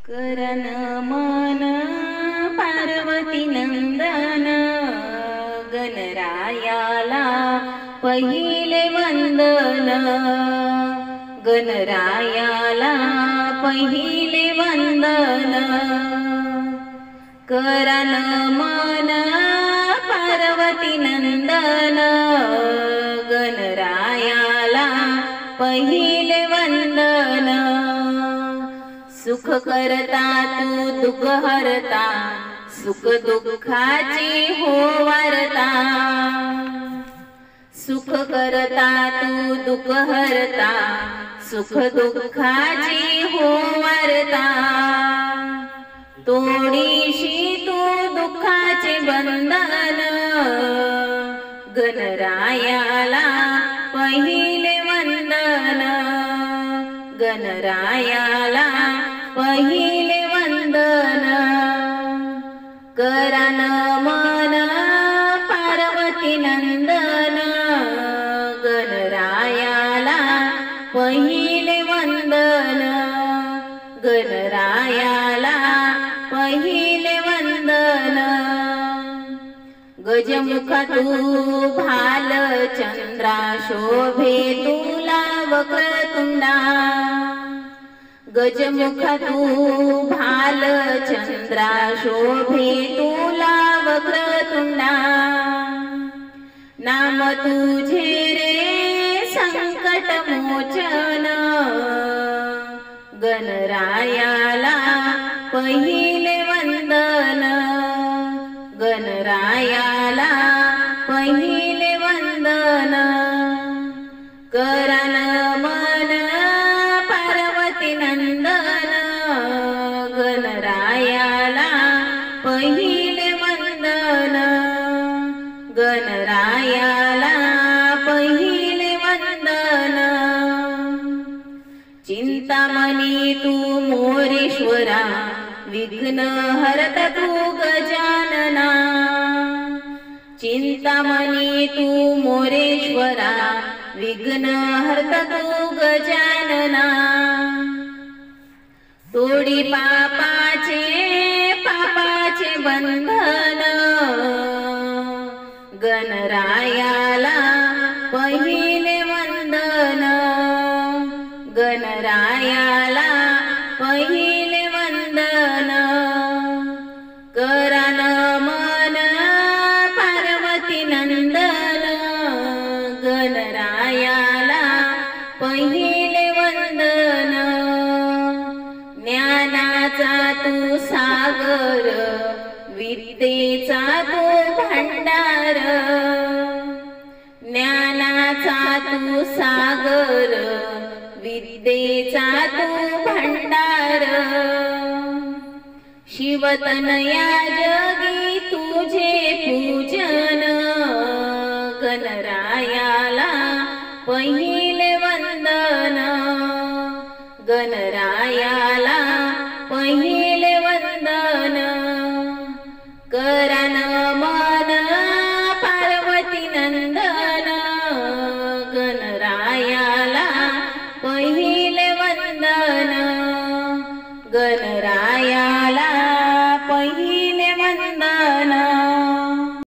करन मन पार्वती नंदन, गणरायाला पहिले वंदन, गणरायाला पहिले वंदन. करन मन पार्वती नंदन, गणरायाला पहिले वंदन. सुख करता तू दुःख हरता, सुख दुःखाची हो वार्ता. सुख करता तू दुःख हरता, सुख दुःखाची हो वार्ता. तोडीशी तू दुःखाचे बंधन, गणरायाला पहिले वंदन, गणरायाला पहिले वंदन. करन मन पार्वती नंदन, गणरायाला पहिले वंदन, गणरायाला पहिले वंदन. गजमुखा तू भालचंद्रा, शोभे तुला वक्रतुंडा. गजमुखा तू भालचंद्रा, शोभे तुला वक्रतुंडा. नाम तुझे रे संकट मोचन, गणरायाला पहिले वंदन, गणरायाला पहिले वंदन. करन मन पार्वती नंदन, गणरायाला पहिले वंदन, गणरायाला पहिले वंदन. चिंतामणी तू मोरेश्वरा, विघ्न हरत तू गजानना. चिंतामणी तू मोरेश्वरा, विघ्न हरत तू गजानना. तोडी पापाचे बंधन, गणरायाला पहिले वंदन, गणरायाला पहिले वंदन. करन मन पार्वती नंदन, गणरायाला पहिले वंदन. ज्ञानाचा तू सागर, विद्येचा तू भंडार. ज्ञानाचा तू सागर, विद्येचा तू भंडार. शिवतनया जगी तुझे पूजन, गणरायाला पहिले वंदन, गणरायाला